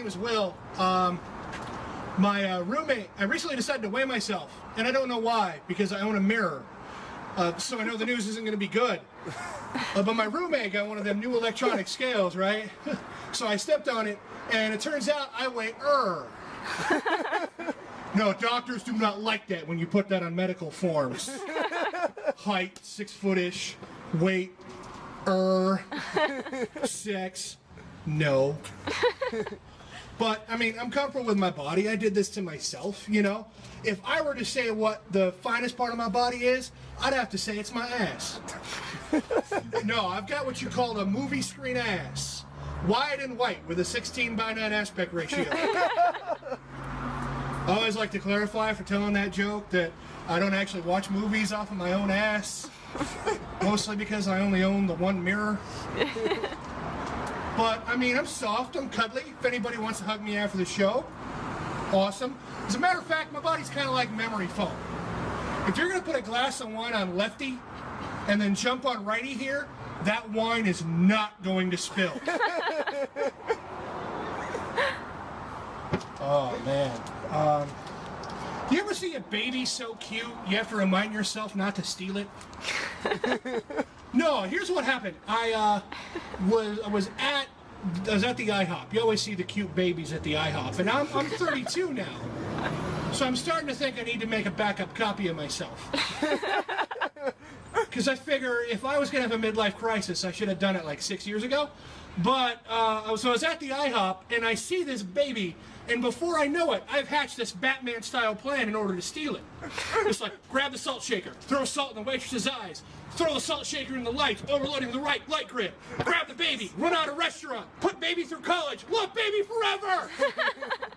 name is Will. My roommate, I recently decided to weigh myself, and I don't know why, because I own a mirror. So I know the news isn't going to be good. But my roommate got one of them new electronic scales, right? So I stepped on it, and it turns out I weigh No, doctors do not like that when you put that on medical forms. Height, 6 foot-ish, weight, sex, no. But, I mean, I'm comfortable with my body. I did this to myself, you know? If I were to say what the finest part of my body is, I'd have to say it's my ass. No, I've got what you call a movie screen ass. Wide and white with a 16:9 aspect ratio. I always like to clarify for telling that joke that I don't actually watch movies off of my own ass. Mostly because I only own the one mirror. But, I mean, I'm soft, I'm cuddly. If anybody wants to hug me after the show, awesome. As a matter of fact, my body's kind of like memory foam. If you're going to put a glass of wine on lefty and then jump on righty here, that wine is not going to spill. Oh, man. You ever see a baby so cute, you have to remind yourself not to steal it? No, here's what happened. I was at the IHOP. You always see the cute babies at the IHOP. And I'm 32 now. So I'm starting to think I need to make a backup copy of myself. Because I figure if I was going to have a midlife crisis, I should have done it like 6 years ago. But, so I was at the IHOP, and I see this baby, and before I know it, I've hatched this Batman-style plan in order to steal it. It's like, grab the salt shaker, throw salt in the waitress's eyes, throw the salt shaker in the light, overloading the right light grid, grab the baby, run out of restaurant, put baby through college, love baby forever!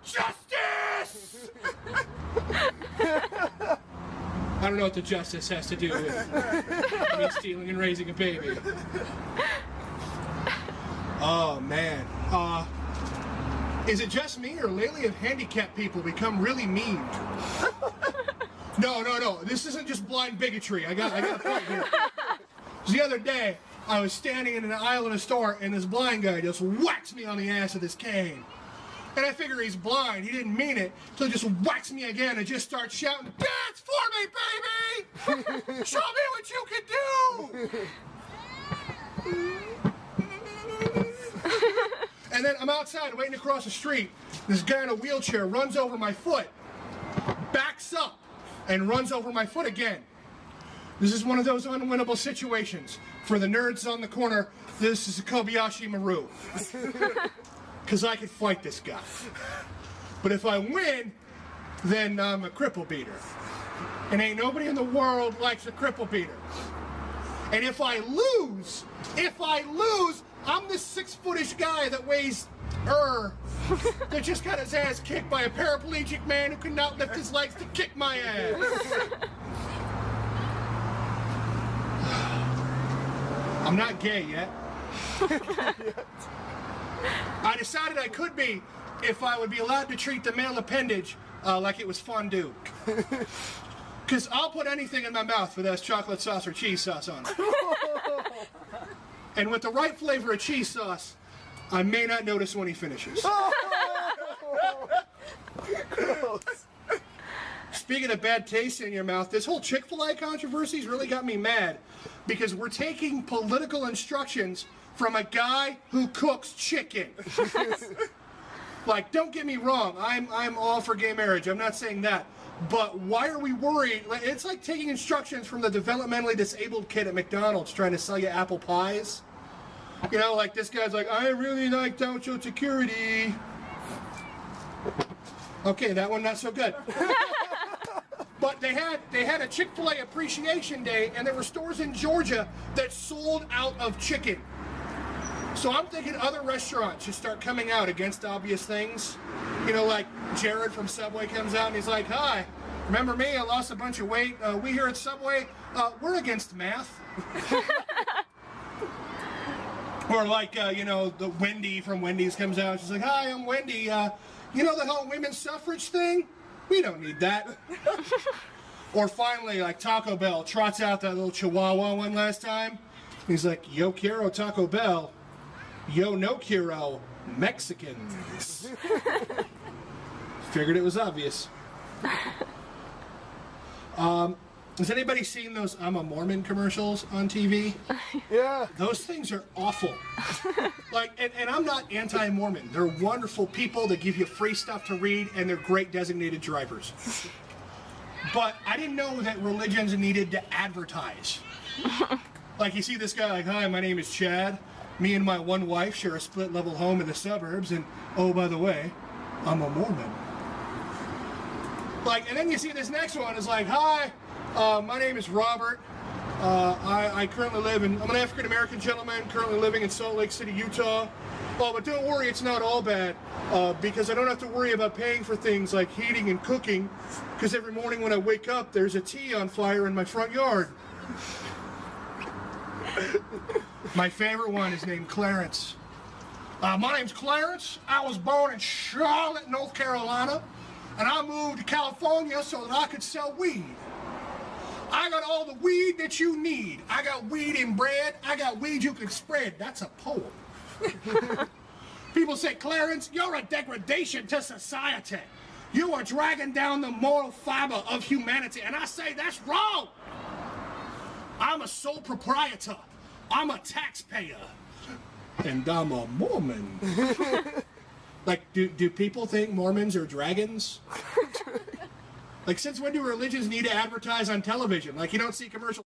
Justice! I don't know what the justice has to do with me stealing and raising a baby. Oh, man. Is it just me, or lately have handicapped people become really mean? No. This isn't just blind bigotry. I got a point here. The other day, I was standing in an aisle in a store, and this blind guy just whacks me on the ass with his cane. And I figure he's blind. He didn't mean it. So he just whacks me again and just starts shouting, "Dance for me, baby! Show me what you can do!" And then I'm outside waiting to cross the street. This guy in a wheelchair runs over my foot, backs up, and runs over my foot again. This is one of those unwinnable situations. For the nerds on the corner, this is a Kobayashi Maru. Because I could fight this guy. But if I win, then I'm a cripple beater. And ain't nobody in the world likes a cripple beater. And if I lose, I'm this 6 foot-ish guy that weighs, that just got his ass kicked by a paraplegic man who could not lift his legs to kick my ass. I'm not gay yet. I decided I could be if I would be allowed to treat the male appendage like it was fondue. Because I'll put anything in my mouth with that chocolate sauce or cheese sauce on it. And with the right flavor of cheese sauce, I may not notice when he finishes. Speaking of bad taste in your mouth, this whole Chick-fil-A controversy's really got me mad. Because we're taking political instructions from a guy who cooks chicken. Like, don't get me wrong, I'm all for gay marriage, I'm not saying that. But why are we worried? It's like taking instructions from the developmentally disabled kid at McDonald's trying to sell you apple pies. You know, like this guy's like, I really like Social Security. Okay, that one not so good. But they had a Chick-fil-A Appreciation Day, and there were stores in Georgia that sold out of chicken. So I'm thinking other restaurants should start coming out against obvious things. You know, like Jared from Subway comes out and he's like, "Hi, remember me? I lost a bunch of weight. We here at Subway, we're against math." Or like, you know, the Wendy from Wendy's comes out. She's like, "Hi, I'm Wendy. You know the whole women's suffrage thing? We don't need that." Or finally, like Taco Bell trots out that little Chihuahua one last time. He's like, "Yo quiero Taco Bell." Yo no quiero Mexicans. Figured it was obvious. Has anybody seen those I'm a Mormon commercials on TV? Yeah. Those things are awful. Like, and I'm not anti-Mormon. They're wonderful people that give you free stuff to read, and they're great designated drivers. But I didn't know that religions needed to advertise. Like, you see this guy like, hi, my name is Chad. Me and my one wife share a split-level home in the suburbs, and oh, by the way, I'm a Mormon. Like, and then you see this next one is like, hi, my name is Robert. I currently live in, I'm an African-American gentleman currently living in Salt Lake City, Utah. Oh, but don't worry, it's not all bad, because I don't have to worry about paying for things like heating and cooking, because every morning when I wake up, there's a tea on fire in my front yard. My favorite one is named Clarence. My name's Clarence. I was born in Charlotte, North Carolina, and I moved to California so that I could sell weed. I got all the weed that you need. I got weed in bread. I got weed you can spread. That's a poem. People say, Clarence, you're a degradation to society. You are dragging down the moral fiber of humanity. And I say, that's wrong. I'm a sole proprietor. I'm a taxpayer. And I'm a Mormon. Like, do people think Mormons are dragons? Like, since when do religions need to advertise on television? Like, you don't see commercials.